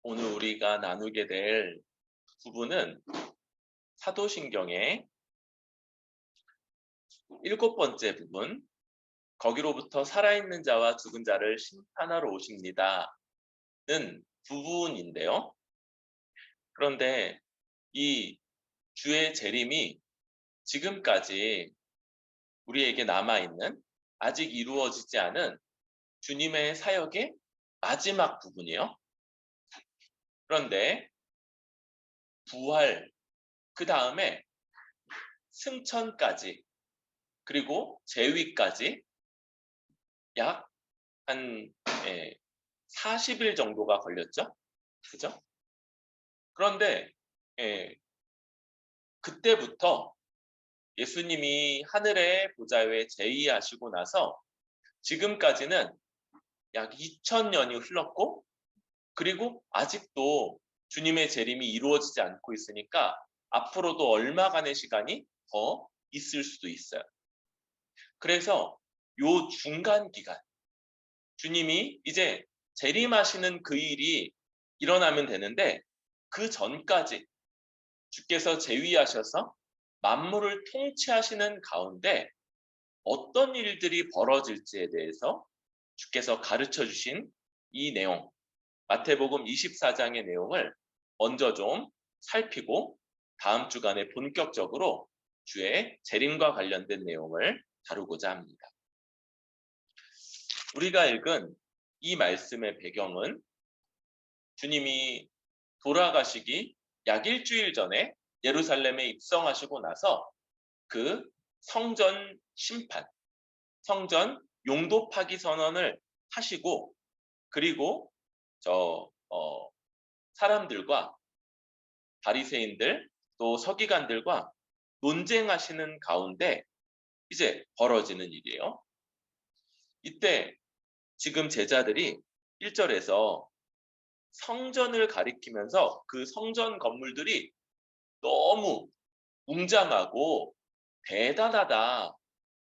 오늘 우리가 나누게 될 부분은 사도신경의 7번째 부분, 거기로부터 살아있는 자와 죽은 자를 심판하러 오십니다는 부분인데요. 그런데 이 주의 재림이 지금까지 우리에게 남아있는, 아직 이루어지지 않은 주님의 사역의 마지막 부분이에요. 그런데 부활, 그 다음에 승천까지, 그리고 재위까지 약 한 40일 정도가 걸렸죠. 그죠? 그런데 그때부터 예수님이 하늘의 보좌에 재위하시고 나서 지금까지는 약 2000년이 흘렀고, 그리고 아직도 주님의 재림이 이루어지지 않고 있으니까 앞으로도 얼마간의 시간이 더 있을 수도 있어요. 그래서 요 중간 기간, 주님이 이제 재림하시는 그 일이 일어나면 되는데, 그 전까지 주께서 재위하셔서 만물을 통치하시는 가운데 어떤 일들이 벌어질지에 대해서 주께서 가르쳐 주신 이 내용, 마태복음 24장의 내용을 먼저 좀 살피고 다음 주간에 본격적으로 주의 재림과 관련된 내용을 다루고자 합니다. 우리가 읽은 이 말씀의 배경은 주님이 돌아가시기 약 일주일 전에 예루살렘에 입성하시고 나서 그 성전 심판, 성전 용도 파기 선언을 하시고, 그리고 사람들과 바리새인들 또 서기관들과 논쟁하시는 가운데 이제 벌어지는 일이에요. 이때 지금 제자들이 1절에서 성전을 가리키면서 그 성전 건물들이 너무 웅장하고 대단하다,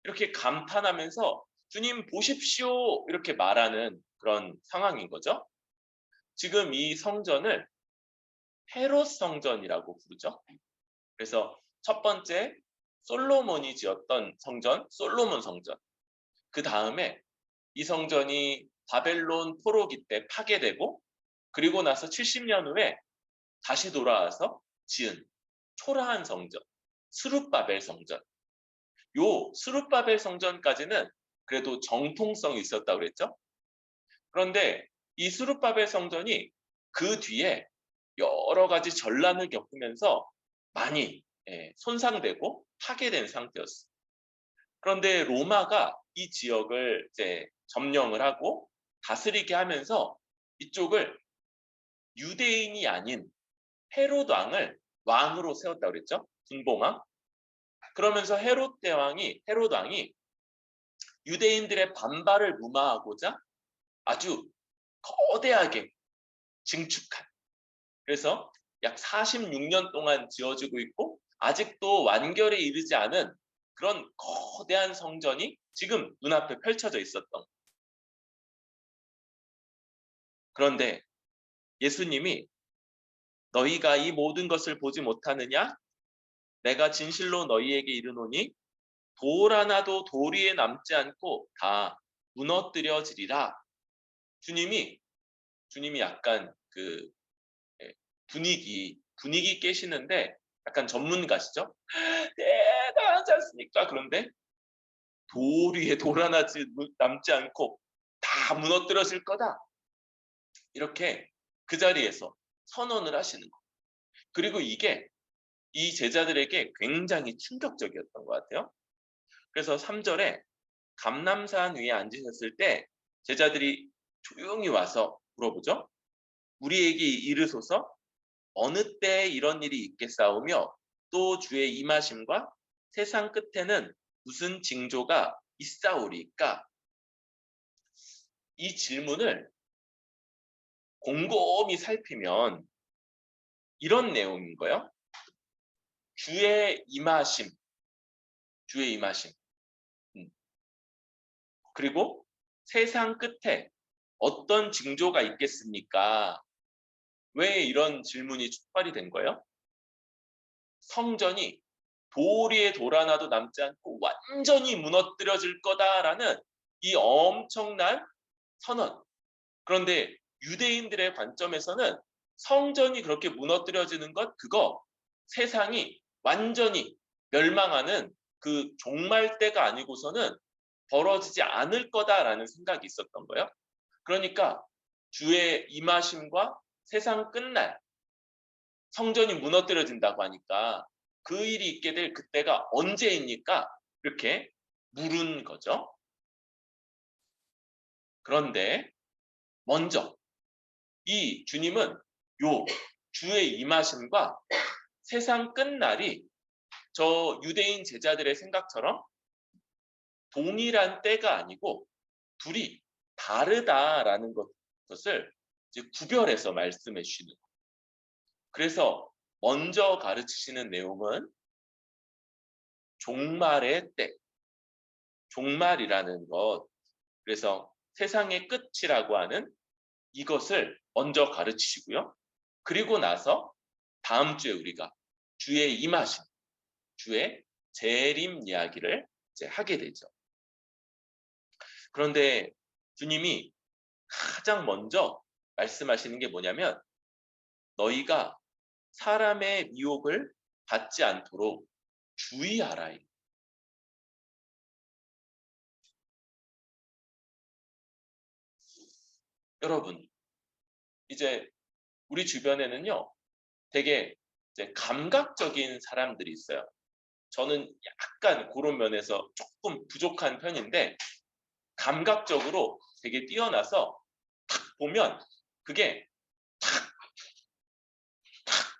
이렇게 감탄하면서 주님 보십시오, 이렇게 말하는 그런 상황인 거죠. 지금 이 성전을 헤롯 성전이라고 부르죠. 그래서 첫 번째 솔로몬이 지었던 성전, 솔로몬 성전. 그 다음에 이 성전이 바벨론 포로기 때 파괴되고, 그리고 나서 70년 후에 다시 돌아와서 지은 초라한 성전, 스룹바벨 성전. 요 스룹바벨 성전까지는 그래도 정통성이 있었다고 그랬죠. 그런데 이 스룹바벨 성전이 그 뒤에 여러 가지 전란을 겪으면서 많이 손상되고 파괴된 상태였어요. 그런데 로마가 이 지역을 이제 점령을 하고 다스리게 하면서 이쪽을 유대인이 아닌 헤롯 왕을 왕으로 세웠다고 그랬죠. 분봉왕. 그러면서 헤롯 왕이 유대인들의 반발을 무마하고자 아주 거대하게 증축한, 그래서 약 46년 동안 지어지고 있고 아직도 완결에 이르지 않은 그런 거대한 성전이 지금 눈앞에 펼쳐져 있었던. 그런데 예수님이 너희가 이 모든 것을 보지 못하느냐? 내가 진실로 너희에게 이르노니 돌 하나도 돌 위에 남지 않고 다 무너뜨려지리라. 주님이 약간 그 분위기 깨시는데 약간 전문가시죠? 대단하지 않습니까? 그런데 돌 위에 돌 하나 남지 않고 다 무너뜨려질 거다, 이렇게 그 자리에서 선언을 하시는 거. 그리고 이게 이 제자들에게 굉장히 충격적이었던 것 같아요. 그래서 3절에 감람산 위에 앉으셨을 때 제자들이 조용히 와서 물어보죠. 우리에게 이르소서, 어느 때에 이런 일이 있겠사오며 또 주의 임하심과 세상 끝에는 무슨 징조가 있사오리까? 이 질문을 곰곰이 살피면 이런 내용인 거예요. 주의 임하심, 주의 임하심. 그리고 세상 끝에 어떤 징조가 있겠습니까? 왜 이런 질문이 촉발이 된 거예요? 성전이 도리에 돌아나도 남지 않고 완전히 무너뜨려질 거다라는 이 엄청난 선언. 그런데 유대인들의 관점에서는 성전이 그렇게 무너뜨려지는 것, 그거 세상이 완전히 멸망하는 그 종말 때가 아니고서는 벌어지지 않을 거다라는 생각이 있었던 거예요. 그러니까 주의 임하심과 세상 끝날 성전이 무너뜨려진다고 하니까 그 일이 있게 될 그때가 언제입니까? 이렇게 물은 거죠. 그런데 먼저 이 주님은 요 주의 임하심과 세상 끝날이 저 유대인 제자들의 생각처럼 동일한 때가 아니고 둘이 다르다라는 것을 이제 구별해서 말씀해 주시는 거예요. 그래서 먼저 가르치시는 내용은 종말의 때, 종말이라는 것, 그래서 세상의 끝이라고 하는 이것을 먼저 가르치시고요. 그리고 나서 다음 주에 우리가 주의 임하심, 주의 재림 이야기를 이제 하게 되죠. 그런데 주님이 가장 먼저 말씀하시는 게 뭐냐면 너희가 사람의 미혹을 받지 않도록 주의하라. 여러분, 이제 우리 주변에는요, 되게 이제 감각적인 사람들이 있어요. 저는 약간 그런 면에서 조금 부족한 편인데 감각적으로 되게 뛰어나서 탁 보면 그게 탁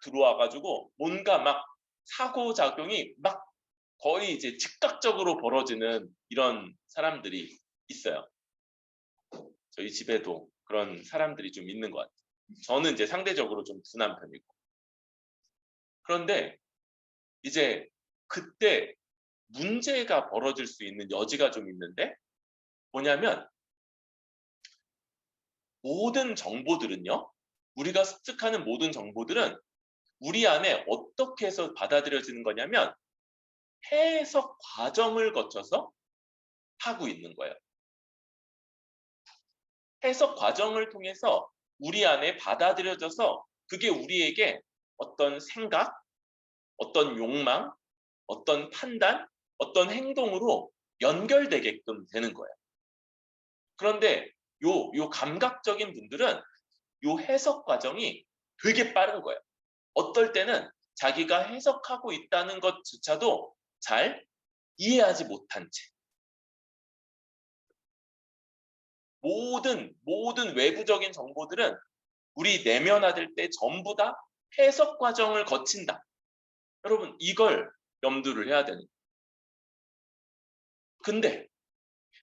들어와가지고 뭔가 막 사고작용이 막 거의 이제 즉각적으로 벌어지는 이런 사람들이 있어요. 저희 집에도 그런 사람들이 좀 있는 것 같아요. 저는 이제 상대적으로 좀 둔한 편이고. 그런데 이제 그때 문제가 벌어질 수 있는 여지가 좀 있는데 뭐냐면 모든 정보들은요. 우리가 습득하는 모든 정보들은 우리 안에 어떻게 해서 받아들여지는 거냐면 해석 과정을 거쳐서 하고 있는 거예요. 해석 과정을 통해서 우리 안에 받아들여져서 그게 우리에게 어떤 생각, 어떤 욕망, 어떤 판단, 어떤 행동으로 연결되게끔 되는 거예요. 그런데 요 감각적인 분들은 요 해석 과정이 되게 빠른 거예요. 어떨 때는 자기가 해석하고 있다는 것조차도 잘 이해하지 못한 채 모든 외부적인 정보들은 우리 내면화될 때 전부 다 해석 과정을 거친다. 여러분 이걸 염두를 해야 되는 거예요. 근데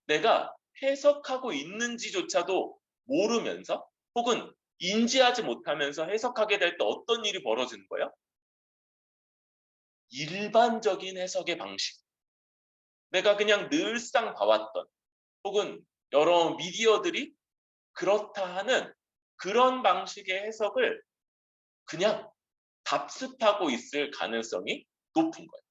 내가 해석하고 있는지조차도 모르면서 혹은 인지하지 못하면서 해석하게 될 때 어떤 일이 벌어지는 거예요? 일반적인 해석의 방식. 내가 그냥 늘상 봐왔던 혹은 여러 미디어들이 그렇다 하는 그런 방식의 해석을 그냥 답습하고 있을 가능성이 높은 거예요.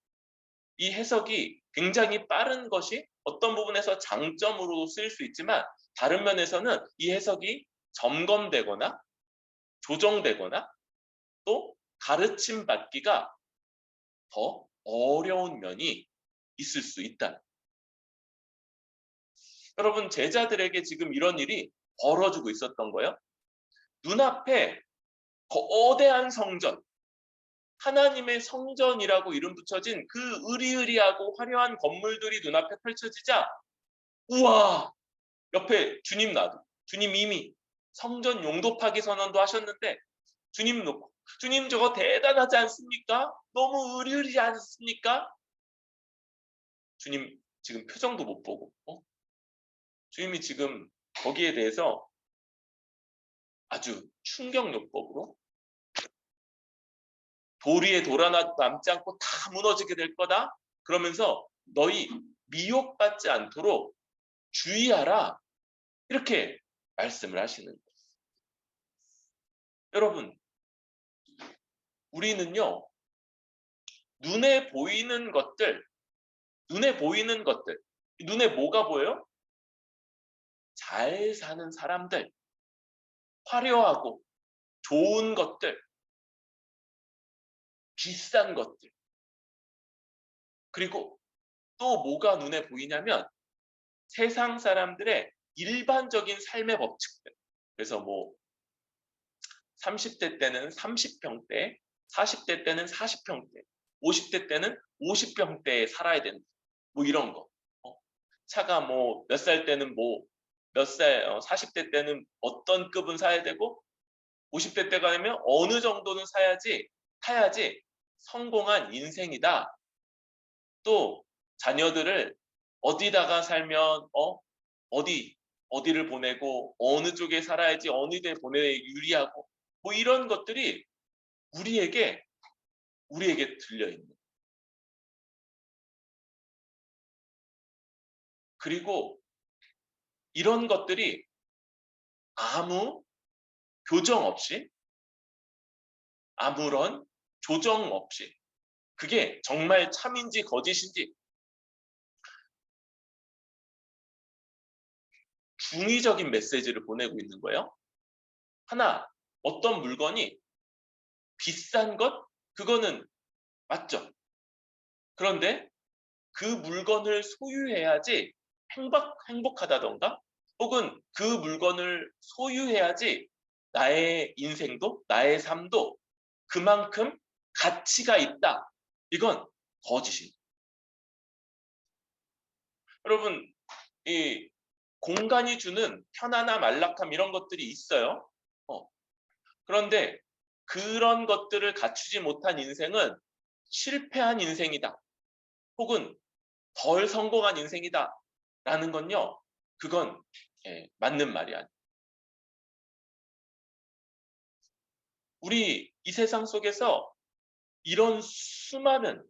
이 해석이 굉장히 빠른 것이 어떤 부분에서 장점으로 쓰일 수 있지만 다른 면에서는 이 해석이 점검되거나 조정되거나 또 가르침 받기가 더 어려운 면이 있을 수 있다. 여러분 제자들에게 지금 이런 일이 벌어지고 있었던 거예요. 눈앞에 거대한 성전, 하나님의 성전이라고 이름 붙여진 그 으리으리하고 화려한 건물들이 눈앞에 펼쳐지자 우와! 옆에 주님 놔두. 주님 이미 성전 용도 파기 선언도 하셨는데 주님 놓고 주님 저거 대단하지 않습니까? 너무 으리으리지 않습니까? 주님 지금 표정도 못 보고 주님이 지금 거기에 대해서 아주 충격요법으로 도리에 돌아나 남지 않고 다 무너지게 될 거다. 그러면서 너희 미혹받지 않도록 주의하라. 이렇게 말씀을 하시는 거예요. 여러분 우리는요, 눈에 보이는 것들, 눈에 뭐가 보여요? 잘 사는 사람들, 화려하고 좋은 것들, 비싼 것들, 그리고 또 뭐가 눈에 보이냐면 세상 사람들의 일반적인 삶의 법칙들. 그래서 뭐 30대 때는 30평대, 40대 때는 40평대, 50대 때는 50평대에 살아야 된다. 뭐 이런 거. 차가 뭐 몇 살 때는 뭐 몇 살, 40대 때는 어떤 급은 사야 되고 50대 때가 되면 어느 정도는 타야지 성공한 인생이다. 또 자녀들을 어디다가 살면 어디를 보내고 어느 쪽에 살아야지 어느 데 보내야 유리하고 뭐 이런 것들이 우리에게 들려 있는. 그리고 이런 것들이 아무 교정 없이 아무런 조정 없이 그게 정말 참인지 거짓인지 중의적인 메시지를 보내고 있는 거예요. 하나, 어떤 물건이 비싼 것? 그거는 맞죠. 그런데 그 물건을 소유해야지 행복하다던가 혹은 그 물건을 소유해야지 나의 인생도 나의 삶도 그만큼 가치가 있다. 이건 거짓입니다. 여러분, 이 공간이 주는 편안함, 안락함 이런 것들이 있어요. 그런데 그런 것들을 갖추지 못한 인생은 실패한 인생이다. 혹은 덜 성공한 인생이다. 라는 건요. 그건 맞는 말이 아니에요. 우리 이 세상 속에서 이런 수많은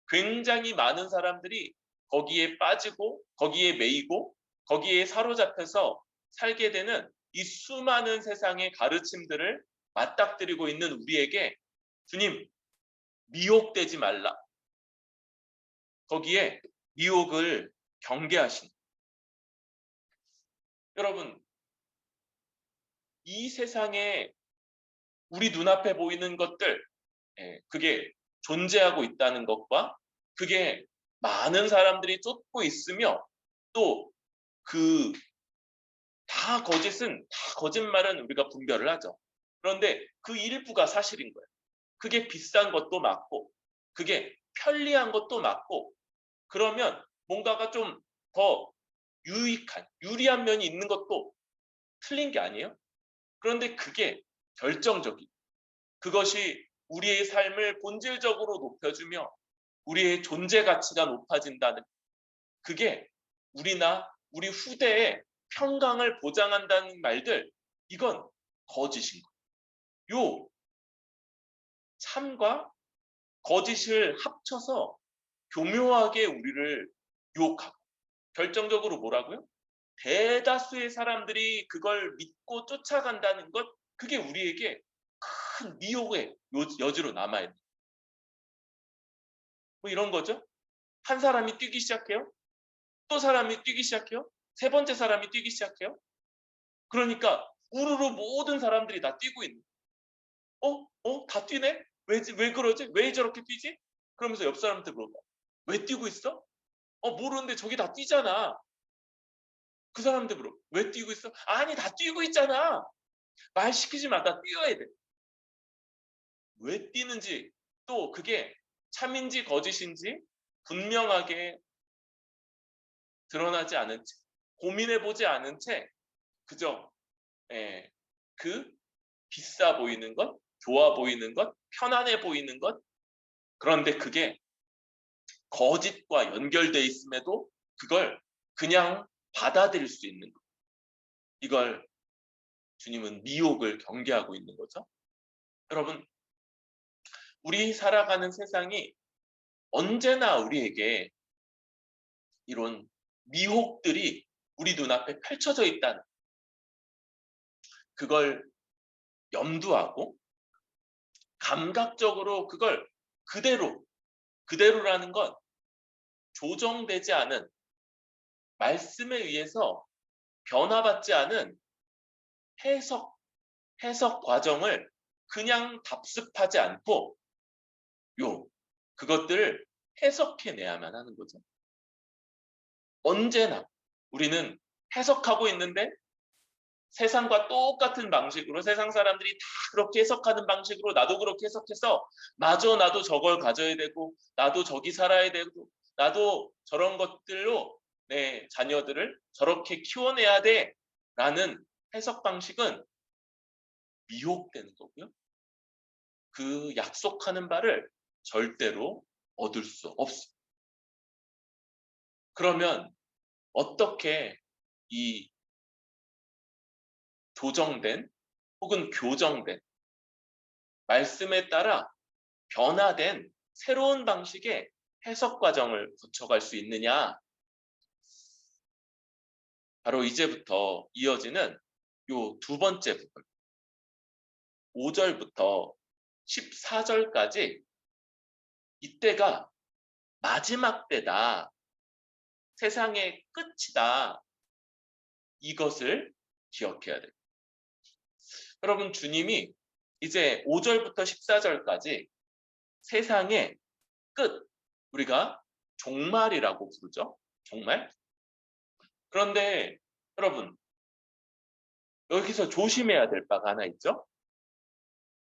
굉장히 많은 사람들이 거기에 빠지고 거기에 매이고 거기에 사로잡혀서 살게 되는 이 수많은 세상의 가르침들을 맞닥뜨리고 있는 우리에게 주님 미혹되지 말라. 거기에 미혹을 경계하신. 여러분, 이 세상에 우리 눈앞에 보이는 것들, 그게 존재하고 있다는 것과 그게 많은 사람들이 쫓고 있으며 또 그 다 거짓말은 우리가 분별을 하죠. 그런데 그 일부가 사실인 거예요. 그게 비싼 것도 맞고 그게 편리한 것도 맞고 그러면 뭔가가 좀 더 유리한 면이 있는 것도 틀린 게 아니에요. 그런데 그게 결정적인 그것이 우리의 삶을 본질적으로 높여주며 우리의 존재 가치가 높아진다는 그게 우리 후대의 평강을 보장한다는 말들 이건 거짓인 거예요. 요 참과 거짓을 합쳐서 교묘하게 우리를 유혹하고 결정적으로 뭐라고요? 대다수의 사람들이 그걸 믿고 쫓아간다는 것 그게 우리에게 큰 미혹의 여지로 남아있는 뭐 이런 거죠. 한 사람이 뛰기 시작해요. 또 사람이 뛰기 시작해요. 세 번째 사람이 뛰기 시작해요. 그러니까 우르르 모든 사람들이 다 뛰고 있는 다 뛰네? 왜 그러지? 왜 저렇게 뛰지? 그러면서 옆 사람한테 물어봐. 왜 뛰고 있어? 모르는데 저기 다 뛰잖아. 그 사람한테 물어봐. 왜 뛰고 있어? 아니 다 뛰고 있잖아. 말 시키지 마. 다 뛰어야 돼. 왜 뛰는지 또 그게 참인지 거짓인지 분명하게 드러나지 않은 채 고민해보지 않은 채 그저 그 비싸 보이는 것, 좋아 보이는 것, 편안해 보이는 것 그런데 그게 거짓과 연결돼 있음에도 그걸 그냥 받아들일 수 있는 것. 이걸 주님은 미혹을 경계하고 있는 거죠. 여러분, 우리 살아가는 세상이 언제나 우리에게 이런 미혹들이 우리 눈앞에 펼쳐져 있다는 그걸 염두하고 감각적으로 그걸 그대로라는 건 조정되지 않은, 말씀에 의해서 변화받지 않은 해석 과정을 그냥 답습하지 않고 그것들을 해석해내야만 하는 거죠. 언제나 우리는 해석하고 있는데 세상과 똑같은 방식으로, 세상 사람들이 다 그렇게 해석하는 방식으로 나도 그렇게 해석해서 나도 저걸 가져야 되고, 나도 저기 살아야 되고, 나도 저런 것들로 내 자녀들을 저렇게 키워내야 돼 라는 해석 방식은 미혹되는 거고요. 그 약속하는 바를 절대로 얻을 수 없습니다. 그러면 어떻게 이 조정된 혹은 교정된 말씀에 따라 변화된 새로운 방식의 해석 과정을 거쳐갈 수 있느냐? 바로 이제부터 이어지는 요 두 번째 부분, 5절부터 14절까지, 이때가 마지막 때다, 세상의 끝이다, 이것을 기억해야 돼요. 여러분, 주님이 이제 5절부터 14절까지 세상의 끝, 우리가 종말이라고 부르죠. 종말. 그런데 여러분, 여기서 조심해야 될 바가 하나 있죠.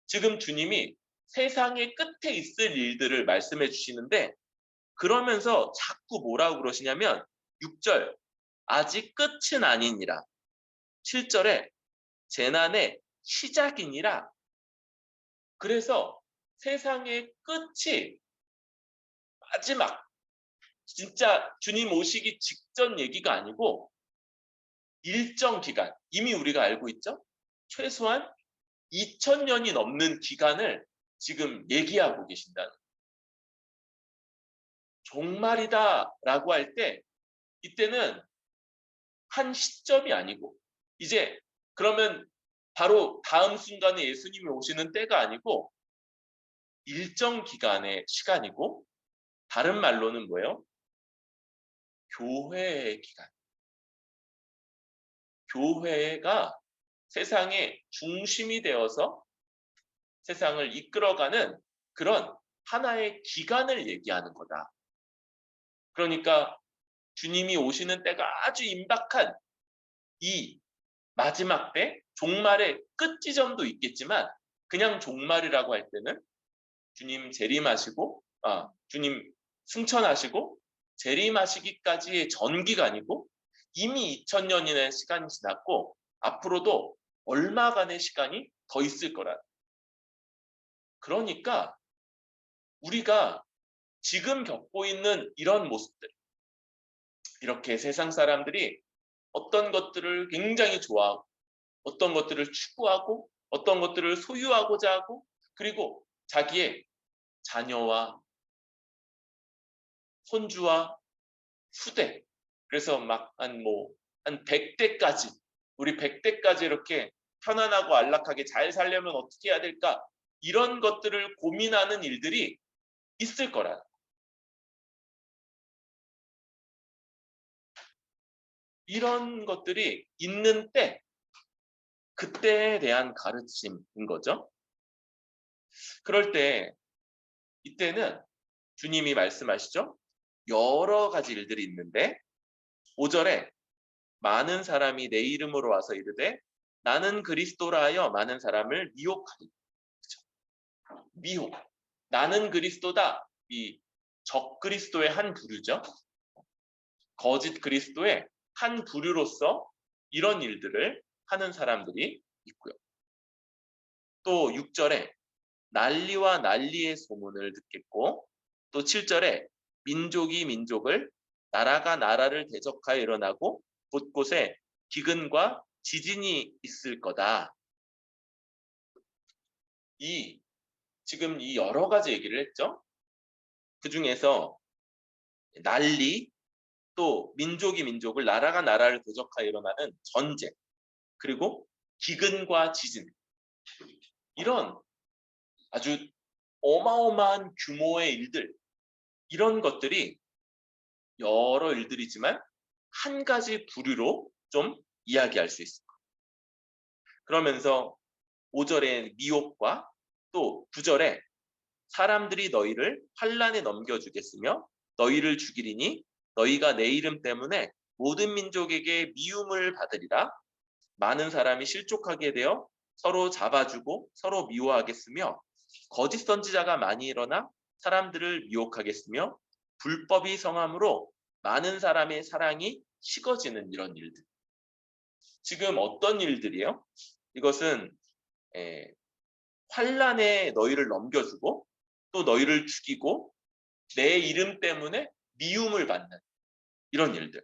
지금 주님이 세상의 끝에 있을 일들을 말씀해 주시는데, 그러면서 자꾸 뭐라고 그러시냐면 6절, 아직 끝은 아니니라. 7절에 재난의 시작이니라. 그래서 세상의 끝이 마지막, 진짜 주님 오시기 직전 얘기가 아니고 일정 기간, 이미 우리가 알고 있죠? 최소한 2000년이 넘는 기간을 지금 얘기하고 계신다는, 종말이다 라고 할 때 이때는 한 시점이 아니고, 이제 그러면 바로 다음 순간에 예수님이 오시는 때가 아니고 일정 기간의 시간이고, 다른 말로는 뭐예요? 교회의 기간. 교회가 세상의 중심이 되어서 세상을 이끌어가는 그런 하나의 기간을 얘기하는 거다. 그러니까 주님이 오시는 때가 아주 임박한 이 마지막 때, 종말의 끝 지점도 있겠지만, 그냥 종말이라고 할 때는 주님 재림하시고, 주님 승천하시고 재림하시기까지의 전기간이고, 이미 2000년이나 시간이 지났고 앞으로도 얼마간의 시간이 더 있을 거라. 그러니까 우리가 지금 겪고 있는 이런 모습들, 이렇게 세상 사람들이 어떤 것들을 굉장히 좋아하고, 어떤 것들을 추구하고, 어떤 것들을 소유하고자 하고, 그리고 자기의 자녀와 손주와 후대, 그래서 막 한 100대까지, 우리 100대까지 이렇게 편안하고 안락하게 잘 살려면 어떻게 해야 될까? 이런 것들을 고민하는 일들이 있을 거라. 이런 것들이 있는 때, 그때에 대한 가르침인 거죠. 그럴 때, 이때는 주님이 말씀하시죠. 여러 가지 일들이 있는데 5절에 많은 사람이 내 이름으로 와서 이르되 나는 그리스도라 하여 많은 사람을 미혹하리. 그렇죠? 미혹. 나는 그리스도다. 이 적그리스도의 한 부류죠. 거짓 그리스도의 한 부류로서 이런 일들을 하는 사람들이 있고요. 또 6절에 난리와 난리의 소문을 듣겠고, 또 7절에 민족이 민족을, 나라가 나라를 대적하여 일어나고 곳곳에 기근과 지진이 있을 거다. 지금 이 여러 가지 얘기를 했죠. 그 중에서 난리, 또 민족이 민족을, 나라가 나라를 대적하여 일어나는 전쟁, 그리고 기근과 지진, 이런 아주 어마어마한 규모의 일들, 이런 것들이 여러 일들이지만 한 가지 부류로 좀 이야기할 수 있습니다. 그러면서 5절의 미혹과 또 9절에 사람들이 너희를 환난에 넘겨주겠으며 너희를 죽이리니 너희가 내 이름 때문에 모든 민족에게 미움을 받으리라. 많은 사람이 실족하게 되어 서로 잡아주고 서로 미워하겠으며 거짓 선지자가 많이 일어나 사람들을 미혹하겠으며 불법이 성함으로 많은 사람의 사랑이 식어지는 이런 일들. 지금 어떤 일들이에요? 이것은 환난에 너희를 넘겨주고 또 너희를 죽이고 내 이름 때문에 미움을 받는 이런 일들.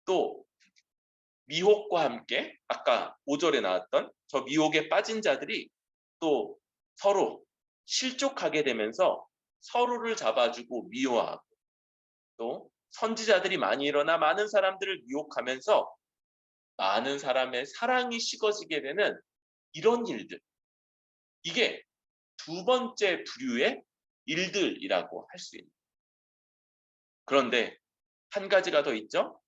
또 미혹과 함께 아까 5절에 나왔던 저 미혹에 빠진 자들이 또 서로 실족하게 되면서 서로를 잡아주고 미워하고 또 선지자들이 많이 일어나 많은 사람들을 미혹하면서 많은 사람의 사랑이 식어지게 되는 이런 일들. 이게 두 번째 부류의 일들이라고 할 수 있는. 그런데 한 가지가 더 있죠.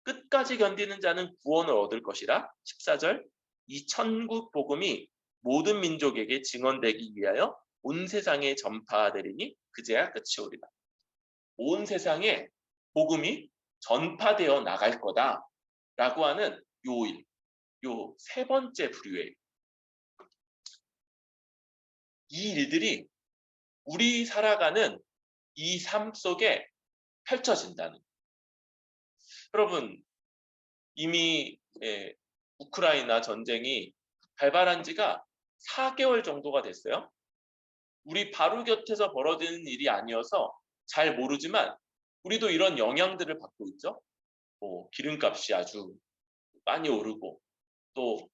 끝까지 견디는 자는 구원을 얻을 것이라. 14절 이 천국 복음이 모든 민족에게 증언되기 위하여 온 세상에 전파되리니 그제야 끝이 오리라. 온 세상에 복음이 전파되어 나갈 거다라고 하는 요 세 번째 부류예요. 이 일들이 우리 살아가는 이 삶 속에 펼쳐진다는. 여러분 이미 우크라이나 전쟁이 발발한 지가 4개월 정도가 됐어요. 우리 바로 곁에서 벌어지는 일이 아니어서 잘 모르지만 우리도 이런 영향들을 받고 있죠. 기름값이 아주 많이 오르고 또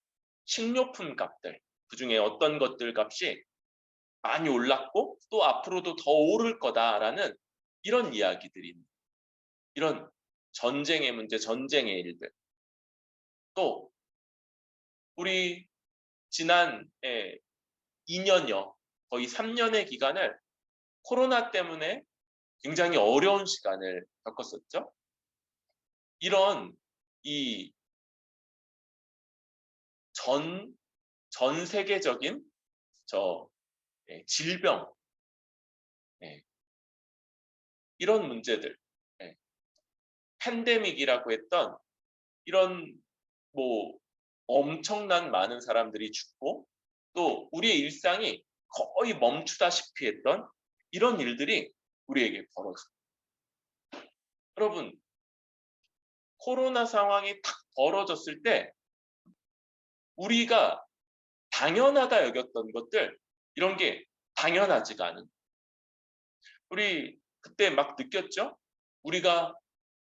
식료품 값들, 그중에 어떤 것들 값이 많이 올랐고 또 앞으로도 더 오를 거다라는 이런 이야기들이, 이런 전쟁의 문제, 전쟁의 일들. 또 우리 지난 2년여, 거의 3년의 기간을 코로나 때문에 굉장히 어려운 시간을 겪었었죠. 이런 이 전 세계적인 질병, 이런 문제들, 팬데믹이라고 했던 이런 엄청난 많은 사람들이 죽고 또 우리의 일상이 거의 멈추다시피 했던 이런 일들이 우리에게 벌어집니다. 여러분, 코로나 상황이 탁 벌어졌을 때 우리가 당연하다 여겼던 것들, 이런 게 당연하지가 않은. 우리 그때 막 느꼈죠? 우리가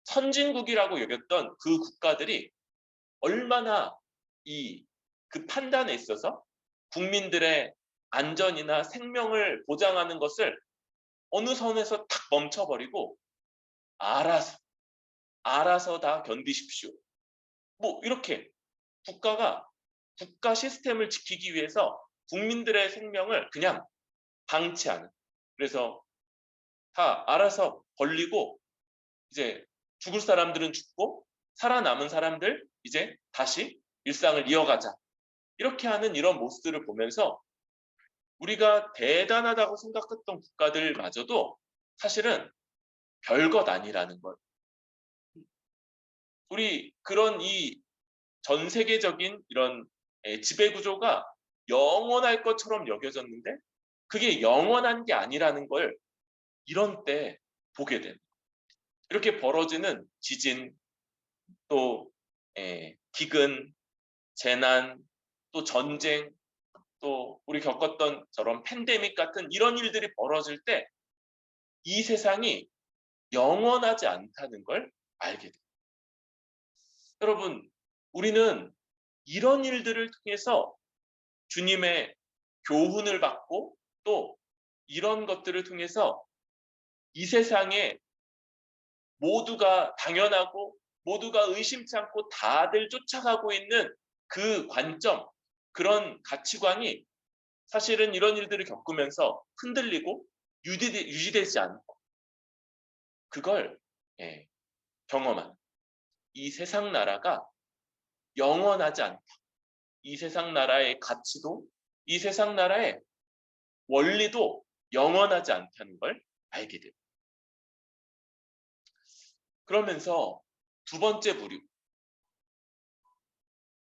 선진국이라고 여겼던 그 국가들이 얼마나 그 판단에 있어서 국민들의 안전이나 생명을 보장하는 것을 어느 선에서 탁 멈춰버리고 알아서 다 견디십시오. 이렇게 국가 시스템을 지키기 위해서 국민들의 생명을 그냥 방치하는. 그래서 다 알아서 걸리고 이제 죽을 사람들은 죽고 살아남은 사람들 이제 다시 일상을 이어가자. 이렇게 하는 이런 모습들을 보면서 우리가 대단하다고 생각했던 국가들마저도 사실은 별것 아니라는 것. 우리 그런 이 전 세계적인 이런 지배구조가 영원할 것처럼 여겨졌는데 그게 영원한 게 아니라는 걸 이런 때 보게 됩니다. 이렇게 벌어지는 지진, 또 기근, 재난, 또 전쟁, 또 우리 겪었던 저런 팬데믹 같은 이런 일들이 벌어질 때 이 세상이 영원하지 않다는 걸 알게 됩니다. 여러분, 우리는 이런 일들을 통해서 주님의 교훈을 받고 또 이런 것들을 통해서 이 세상에 모두가 당연하고 모두가 의심치 않고 다들 쫓아가고 있는 그 관점, 그런 가치관이 사실은 이런 일들을 겪으면서 흔들리고 유지되지 않고 그걸 경험한 이 세상 나라가 영원하지 않다. 이 세상 나라의 가치도 이 세상 나라의 원리도 영원하지 않다는 걸 알게 됩니다. 그러면서 두 번째 부류,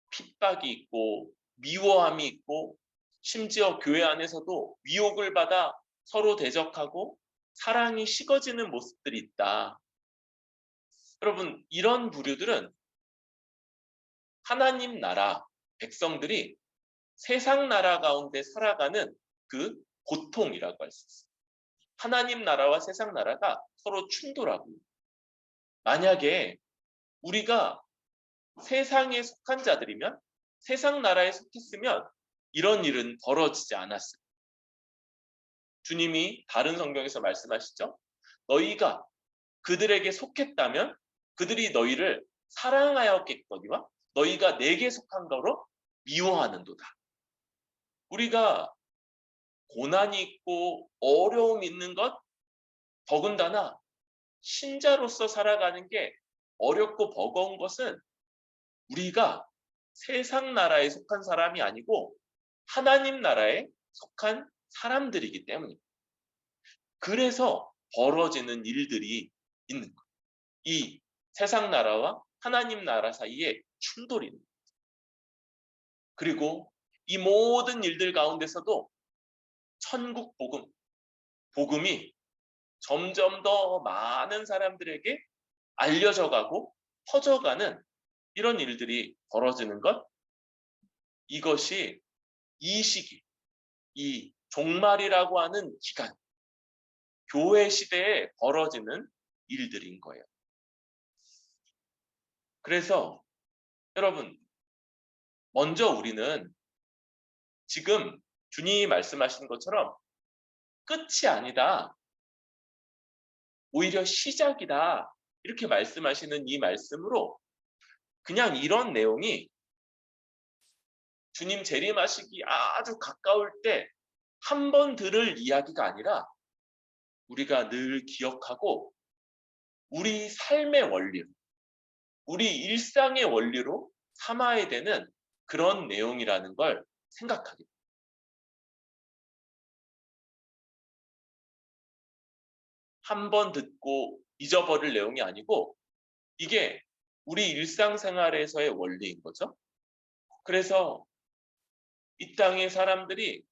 핍박이 있고 미워함이 있고 심지어 교회 안에서도 미혹을 받아 서로 대적하고 사랑이 식어지는 모습들이 있다. 여러분, 이런 부류들은 하나님 나라 백성들이 세상 나라 가운데 살아가는 그 고통이라고 할 수 있어요. 하나님 나라와 세상 나라가 서로 충돌하고 만약에 우리가 세상에 속한 자들이면 세상 나라에 속했으면 이런 일은 벌어지지 않았을 거예요. 주님이 다른 성경에서 말씀하시죠. 너희가 그들에게 속했다면 그들이 너희를 사랑하였겠거니와 너희가 내게 속한 거로 미워하는도다. 우리가 고난이 있고 어려움이 있는 것 더군다나 신자로서 살아가는 게 어렵고 버거운 것은 우리가 세상 나라에 속한 사람이 아니고 하나님 나라에 속한 사람들이기 때문입니다. 그래서 벌어지는 일들이 있는 거예요. 이 세상 나라와 하나님 나라 사이에 충돌이 있는 거예요. 그리고 이 모든 일들 가운데서도 천국 복음이 점점 더 많은 사람들에게 알려져 가고 퍼져가는 이런 일들이 벌어지는 것, 이것이 이 시기, 이 종말이라고 하는 기간, 교회 시대에 벌어지는 일들인 거예요. 그래서 여러분, 먼저 우리는 지금 주님이 말씀하신 것처럼 끝이 아니다, 오히려 시작이다, 이렇게 말씀하시는 이 말씀으로 그냥 이런 내용이 주님 재림하시기 아주 가까울 때 한 번 들을 이야기가 아니라 우리가 늘 기억하고 우리 삶의 원리로, 우리 일상의 원리로 삼아야 되는 그런 내용이라는 걸 생각하게 됩니다. 한 번 듣고 잊어버릴 내용이 아니고 이게 우리 일상생활에서의 원리인 거죠. 그래서 이 땅의 사람들이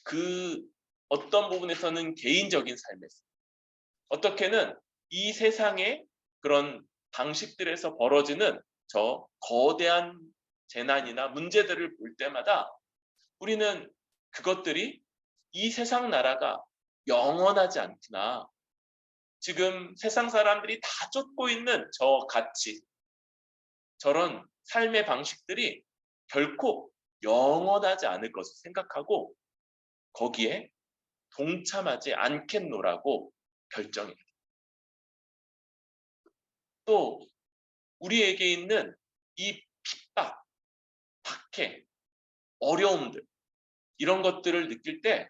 그 어떤 부분에서는 개인적인 삶에서 어떻게는 이 세상의 그런 방식들에서 벌어지는 저 거대한 재난이나 문제들을 볼 때마다 우리는 그것들이 이 세상 나라가 영원하지 않구나. 지금 세상 사람들이 다 쫓고 있는 저 가치, 저런 삶의 방식들이 결코 영원하지 않을 것을 생각하고 거기에 동참하지 않겠노라고 결정해요. 또 우리에게 있는 이 핍박, 박해, 어려움들 이런 것들을 느낄 때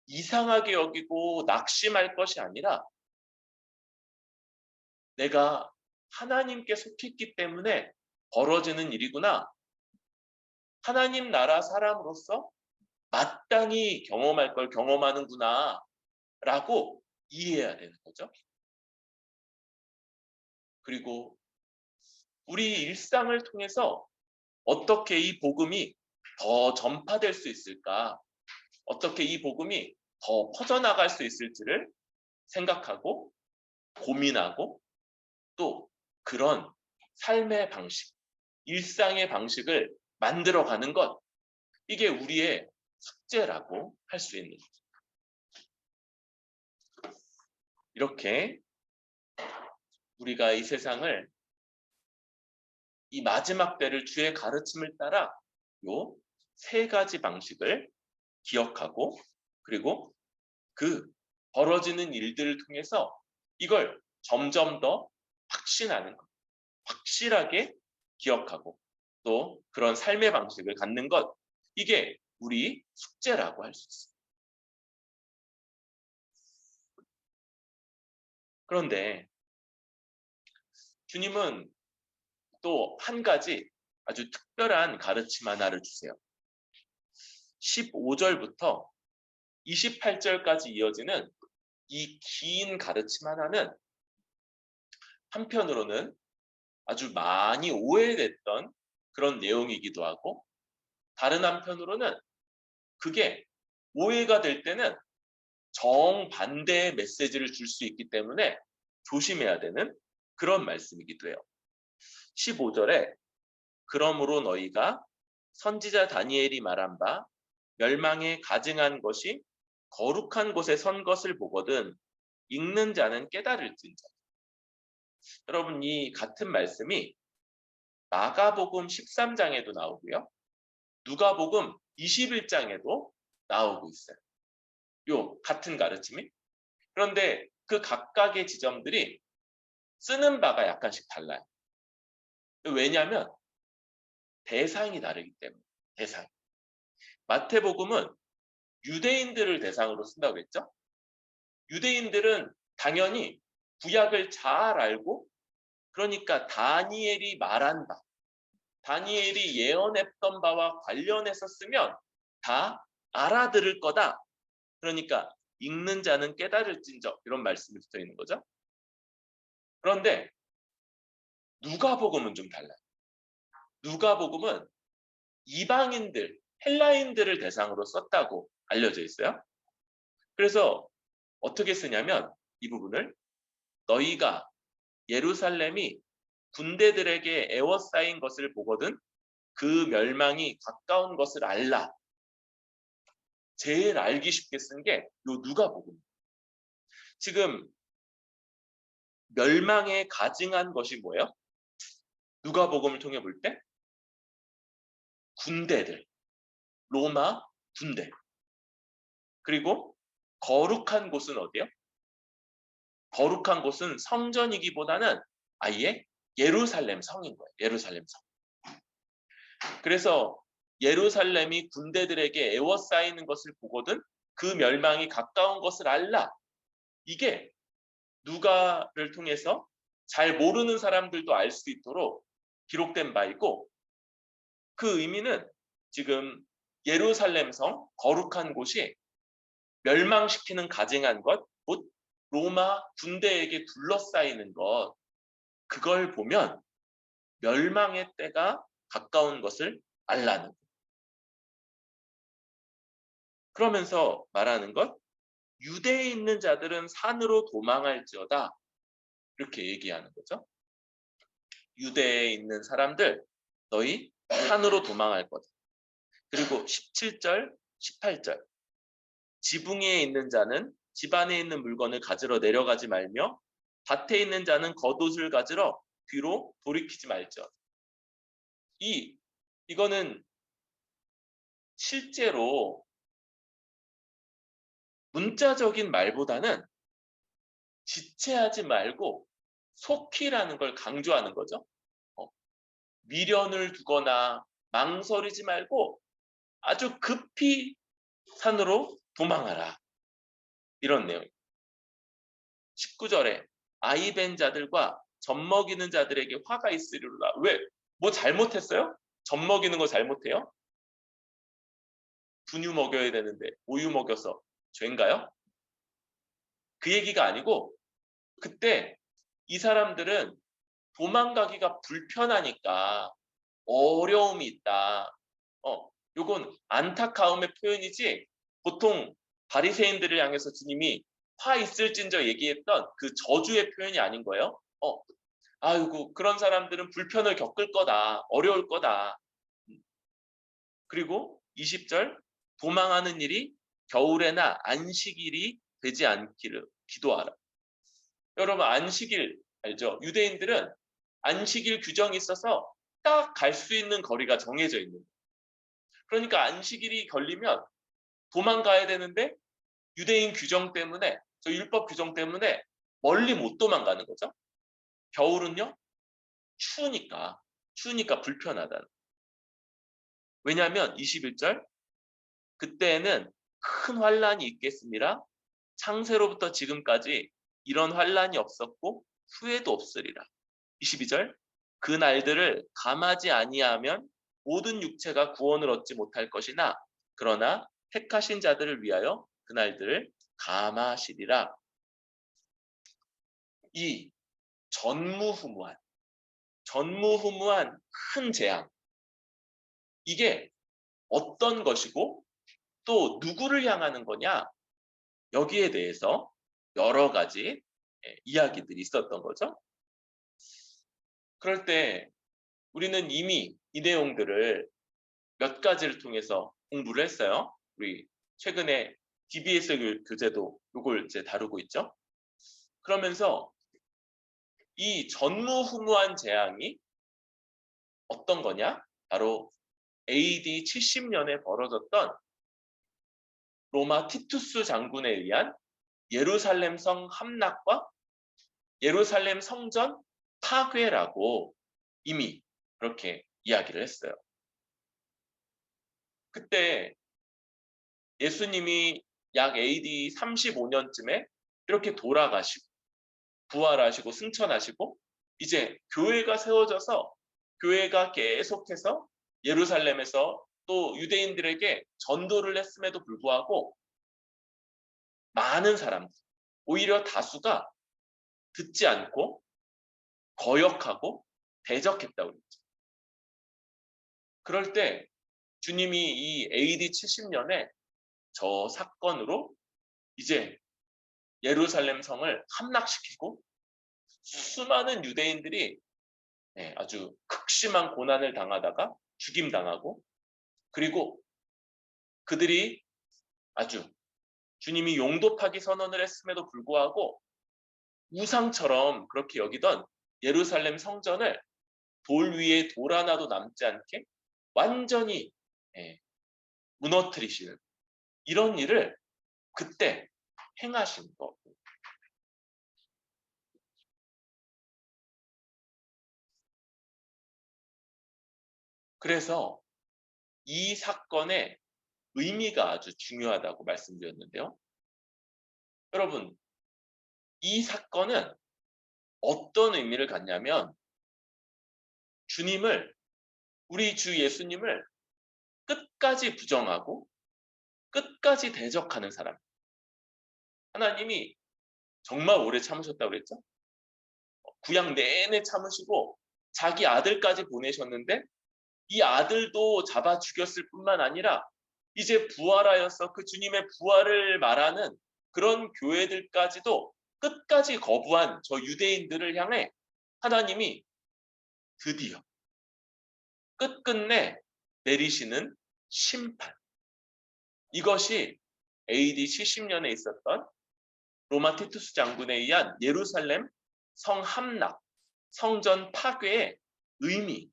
이상하게 여기고 낙심할 것이 아니라 내가 하나님께 속했기 때문에 벌어지는 일이구나. 하나님 나라 사람으로서 마땅히 경험할 걸 경험하는구나 라고 이해해야 되는 거죠. 그리고 우리 일상을 통해서 어떻게 이 복음이 더 전파될 수 있을까? 어떻게 이 복음이 더 퍼져나갈 수 있을지를 생각하고 고민하고 또 그런 삶의 방식, 일상의 방식을 만들어가는 것, 이게 우리의 숙제라고 할 수 있는 거죠. 이렇게 우리가 이 세상을 이 마지막 때를 주의 가르침을 따라 요 세 가지 방식을 기억하고 그리고 그 벌어지는 일들을 통해서 이걸 점점 더 확신하는 것, 확실하게 기억하고 또 그런 삶의 방식을 갖는 것, 이게 우리 숙제라고 할 수 있어요. 그런데 주님은 또 한 가지 아주 특별한 가르침 하나를 주세요. 15절부터 28절까지 이어지는 이 긴 가르침 하나는 한편으로는 아주 많이 오해됐던 그런 내용이기도 하고, 다른 한편으로는 그게 오해가 될 때는 정반대의 메시지를 줄 수 있기 때문에 조심해야 되는 그런 말씀이기도 해요. 15절에 그러므로 너희가 선지자 다니엘이 말한 바 멸망에 가증한 것이 거룩한 곳에 선 것을 보거든 읽는 자는 깨달을진저. 여러분, 이 같은 말씀이 마가복음 13장에도 나오고요, 누가복음 21장에도 나오고 있어요. 요 같은 가르침이. 그런데 그 각각의 지점들이 쓰는 바가 약간씩 달라요. 왜냐하면 대상이 다르기 때문에. 대상. 마태복음은 유대인들을 대상으로 쓴다고 했죠. 유대인들은 당연히 구약을 잘 알고, 그러니까 다니엘이 말한 바, 다니엘이 예언했던 바와 관련해서 쓰면 다 알아들을 거다. 그러니까 읽는 자는 깨달을진저, 이런 말씀이 붙어 있는 거죠. 그런데 누가복음은 좀 달라요. 누가복음은 이방인들, 헬라인들을 대상으로 썼다고 알려져 있어요. 그래서 어떻게 쓰냐면 이 부분을 너희가 예루살렘이 군대들에게 에워싸인 것을 보거든 그 멸망이 가까운 것을 알라. 제일 알기 쉽게 쓴 게 요 누가복음. 지금 멸망에 가증한 것이 뭐예요? 누가복음을 통해 볼 때 군대들, 로마 군대. 그리고 거룩한 곳은 어디예요? 거룩한 곳은 성전이기보다는 아예 예루살렘 성인 거예요. 예루살렘 성. 그래서 예루살렘이 군대들에게 에워싸이는 것을 보거든 그 멸망이 가까운 것을 알라. 이게 누가를 통해서 잘 모르는 사람들도 알 수 있도록 기록된 바이고, 그 의미는 지금 예루살렘 성, 거룩한 곳이 멸망시키는 가증한 것, 곧 로마 군대에게 둘러싸이는 것, 그걸 보면 멸망의 때가 가까운 것을 알라는 것. 그러면서 말하는 것, 유대에 있는 자들은 산으로 도망할지어다, 이렇게 얘기하는 거죠. 유대에 있는 사람들, 너희 산으로 도망할 거다. 그리고 17절, 18절, 지붕 위에 있는 자는 집 안에 있는 물건을 가지러 내려가지 말며 밭에 있는 자는 겉옷을 가지러 뒤로 돌이키지 말지어다. 이거는 실제로 문자적인 말보다는 지체하지 말고 속히라는 걸 강조하는 거죠. 미련을 두거나 망설이지 말고 아주 급히 산으로 도망하라. 이런 내용. 19절에 아이 벤 자들과 젖 먹이는 자들에게 화가 있으리로다. 왜? 뭐 잘못했어요? 젖 먹이는 거 잘못해요? 분유 먹여야 되는데 우유 먹여서 죄인가요? 그 얘기가 아니고, 그때 이 사람들은 도망가기가 불편하니까 어려움이 있다. 요건 안타까움의 표현이지, 보통 바리새인들을 향해서 주님이 화 있을진저 얘기했던 그 저주의 표현이 아닌 거예요. 아이고, 그런 사람들은 불편을 겪을 거다. 어려울 거다. 그리고 20절, 도망하는 일이 겨울에나 안식일이 되지 않기를 기도하라. 여러분, 안식일 알죠? 유대인들은 안식일 규정이 있어서 딱 갈 수 있는 거리가 정해져 있는 거예요. 그러니까 안식일이 걸리면 도망가야 되는데 유대인 규정 때문에, 저 율법 규정 때문에 멀리 못 도망가는 거죠. 겨울은요, 추우니까 불편하다는. 왜냐하면 21절, 그때에는 큰 환란이 있겠습니다. 창세로부터 지금까지 이런 환란이 없었고 후회도 없으리라. 22절 그 날들을 감하지 아니하면 모든 육체가 구원을 얻지 못할 것이나 그러나 택하신 자들을 위하여 그 날들을 감하시리라. 이 전무후무한 큰 재앙, 이게 어떤 것이고 또 누구를 향하는 거냐, 여기에 대해서 여러 가지 이야기들이 있었던 거죠. 그럴 때 우리는 이미 이 내용들을 몇 가지를 통해서 공부를 했어요. 우리 최근에 DBS 교재도 이걸 이제 다루고 있죠. 그러면서 이 전무후무한 재앙이 어떤 거냐? 바로 AD 70년에 벌어졌던 로마 티투스 장군에 의한 예루살렘 성 함락과 예루살렘 성전 파괴라고 이미 그렇게 이야기를 했어요. 그때 예수님이 약 AD 35년쯤에 이렇게 돌아가시고 부활하시고 승천하시고 이제 교회가 세워져서 교회가 계속해서 예루살렘에서 또 유대인들에게 전도를 했음에도 불구하고 많은 사람들, 오히려 다수가 듣지 않고 거역하고 대적했다고 그랬죠. 그럴 때 주님이 이 AD 70년에 저 사건으로 이제 예루살렘 성을 함락시키고 수많은 유대인들이 아주 극심한 고난을 당하다가 죽임당하고, 그리고 그들이 아주 주님이 용도파기 선언을 했음에도 불구하고 우상처럼 그렇게 여기던 예루살렘 성전을 돌 위에 돌 하나도 남지 않게 완전히 무너뜨리시는 이런 일을 그때 행하신 거. 그래서 이 사건의 의미가 아주 중요하다고 말씀드렸는데요. 여러분, 이 사건은 어떤 의미를 갖냐면 우리 주 예수님을 끝까지 부정하고 끝까지 대적하는 사람. 하나님이 정말 오래 참으셨다고 그랬죠? 구약 내내 참으시고 자기 아들까지 보내셨는데 이 아들도 잡아 죽였을 뿐만 아니라 이제 부활하여서 그 주님의 부활을 말하는 그런 교회들까지도 끝까지 거부한 저 유대인들을 향해 하나님이 드디어 끝끝내 내리시는 심판. 이것이 AD 70년에 있었던 로마 티투스 장군에 의한 예루살렘 성 함락, 성전 파괴의 의미.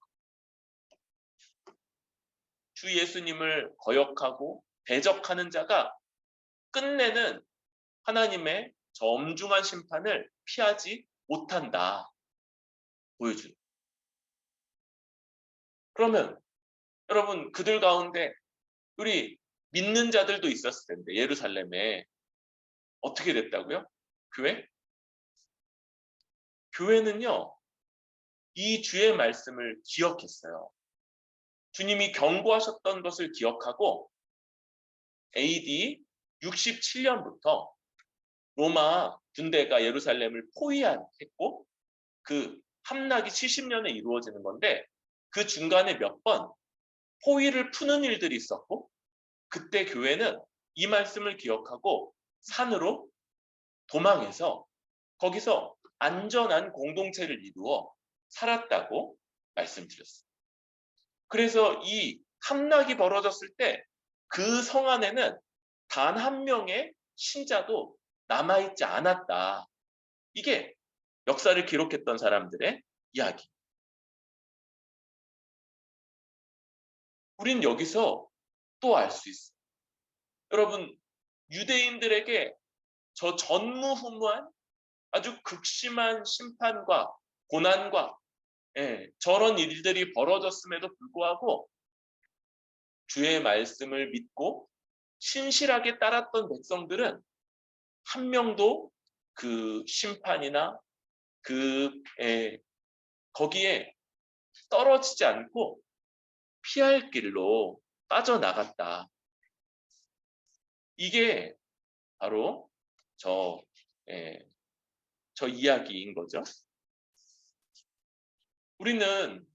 주 예수님을 거역하고 대적하는 자가 끝내는 하나님의 저 엄중한 심판을 피하지 못한다. 보여주는. 그러면 여러분, 그들 가운데 우리 믿는 자들도 있었을 텐데 예루살렘에 어떻게 됐다고요? 교회는요, 이 주의 말씀을 기억했어요. 주님이 경고하셨던 것을 기억하고 AD 67년부터 로마 군대가 예루살렘을 포위했고 그 함락이 70년에 이루어지는 건데 그 중간에 몇 번 포위를 푸는 일들이 있었고, 그때 교회는 이 말씀을 기억하고 산으로 도망해서 거기서 안전한 공동체를 이루어 살았다고 말씀드렸어요. 그래서 이 함락이 벌어졌을 때 그 성 안에는 단 한 명의 신자도 남아있지 않았다. 이게 역사를 기록했던 사람들의 이야기. 우린 여기서 또 알 수 있어요. 여러분, 유대인들에게 저 전무후무한 아주 극심한 심판과 고난과 저런 일들이 벌어졌음에도 불구하고 주의 말씀을 믿고 신실하게 따랐던 백성들은 한 명도 그 심판이나 거기에 떨어지지 않고 피할 길로 빠져나갔다. 이게 바로 저 이야기인 거죠. 우리는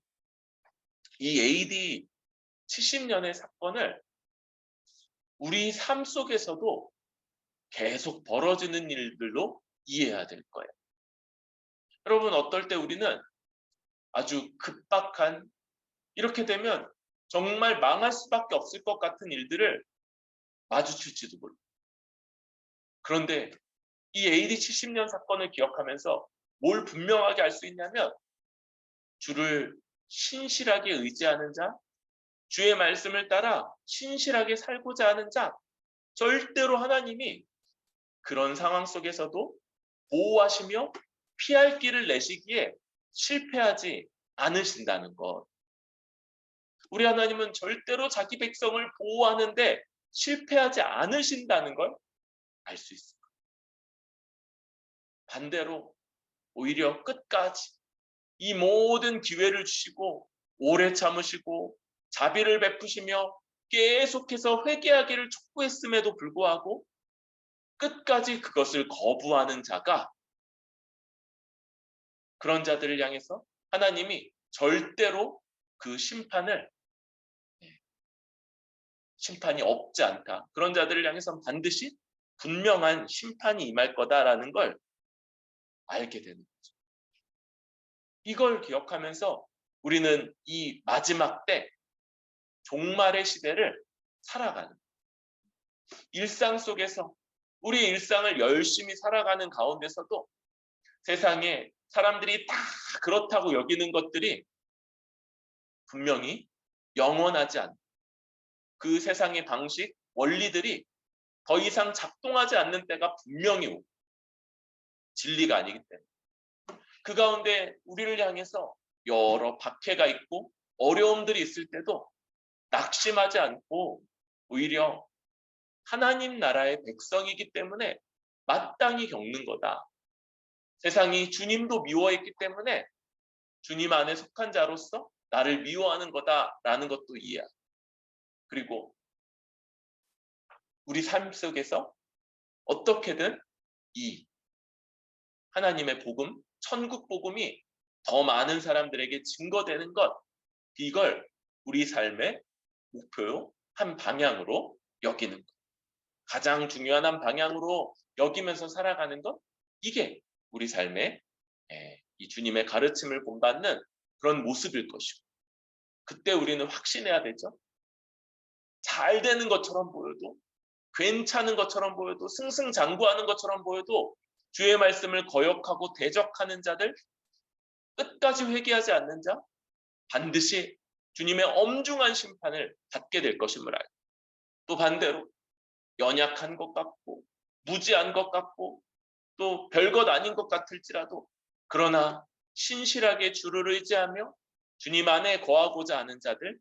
이 AD 70년의 사건을 우리 삶 속에서도 계속 벌어지는 일들로 이해해야 될 거예요. 여러분, 어떨 때 우리는 아주 급박한, 이렇게 되면 정말 망할 수밖에 없을 것 같은 일들을 마주칠지도 몰라요. 그런데 이 AD 70년 사건을 기억하면서 뭘 분명하게 알 수 있냐면, 주를 신실하게 의지하는 자, 주의 말씀을 따라 신실하게 살고자 하는 자, 절대로 하나님이 그런 상황 속에서도 보호하시며 피할 길을 내시기에 실패하지 않으신다는 것. 우리 하나님은 절대로 자기 백성을 보호하는데 실패하지 않으신다는 걸 알 수 있습니다. 반대로 오히려 끝까지 이 모든 기회를 주시고 오래 참으시고 자비를 베푸시며 계속해서 회개하기를 촉구했음에도 불구하고 끝까지 그것을 거부하는 자가, 그런 자들을 향해서 하나님이 절대로 그 심판이 없지 않다. 그런 자들을 향해서는 반드시 분명한 심판이 임할 거다라는 걸 알게 되는 거죠. 이걸 기억하면서 우리는 이 마지막 때 종말의 시대를 살아가는, 일상 속에서 우리의 일상을 열심히 살아가는 가운데서도 세상에 사람들이 다 그렇다고 여기는 것들이 분명히 영원하지 않고, 그 세상의 방식, 원리들이 더 이상 작동하지 않는 때가 분명히 오고, 진리가 아니기 때문에 그 가운데 우리를 향해서 여러 박해가 있고 어려움들이 있을 때도 낙심하지 않고 오히려 하나님 나라의 백성이기 때문에 마땅히 겪는 거다. 세상이 주님도 미워했기 때문에 주님 안에 속한 자로서 나를 미워하는 거다라는 것도 이해하고, 그리고 우리 삶 속에서 어떻게든 이 하나님의 복음, 천국 복음이 더 많은 사람들에게 증거되는 것, 이걸 우리 삶의 목표 한 방향으로 여기는 것, 가장 중요한 한 방향으로 여기면서 살아가는 것, 이게 우리 삶의 이 주님의 가르침을 본받는 그런 모습일 것이고, 그때 우리는 확신해야 되죠. 잘 되는 것처럼 보여도, 괜찮은 것처럼 보여도, 승승장구하는 것처럼 보여도 주의 말씀을 거역하고 대적하는 자들, 끝까지 회개하지 않는 자, 반드시 주님의 엄중한 심판을 받게 될 것임을 알고, 또 반대로 연약한 것 같고 무지한 것 같고 또 별것 아닌 것 같을지라도, 그러나 신실하게 주를 의지하며 주님 안에 거하고자 하는 자들,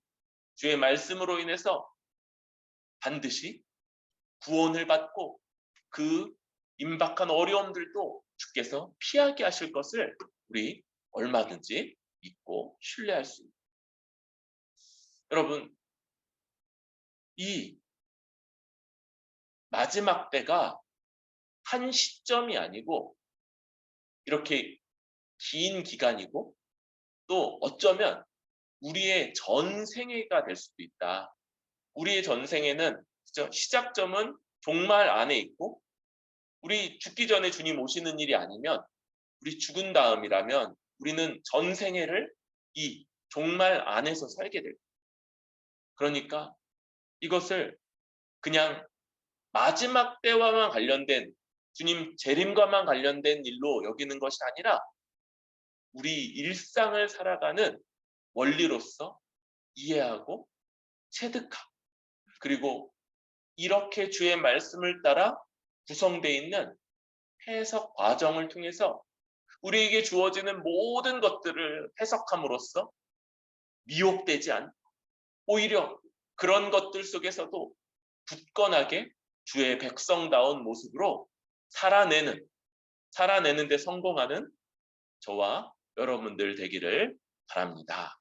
주의 말씀으로 인해서 반드시 구원을 받고 그 임박한 어려움들도 주께서 피하게 하실 것을 우리 얼마든지 믿고 신뢰할 수 있습니다. 여러분, 이 마지막 때가 한 시점이 아니고 이렇게 긴 기간이고, 또 어쩌면 우리의 전생애가 될 수도 있다. 우리의 전생에는 시작점은 종말 안에 있고, 우리 죽기 전에 주님 오시는 일이 아니면, 우리 죽은 다음이라면 우리는 전생애를 이 종말 안에서 살게 될 거예요. 그러니까 이것을 그냥 마지막 때와만 관련된, 주님 재림과만 관련된 일로 여기는 것이 아니라 우리 일상을 살아가는 원리로서 이해하고 체득하고, 그리고 이렇게 주의 말씀을 따라 구성되어 있는 해석 과정을 통해서 우리에게 주어지는 모든 것들을 해석함으로써 미혹되지 않고, 오히려 그런 것들 속에서도 굳건하게 주의 백성다운 모습으로 살아내는 데 성공하는 저와 여러분들 되기를 바랍니다.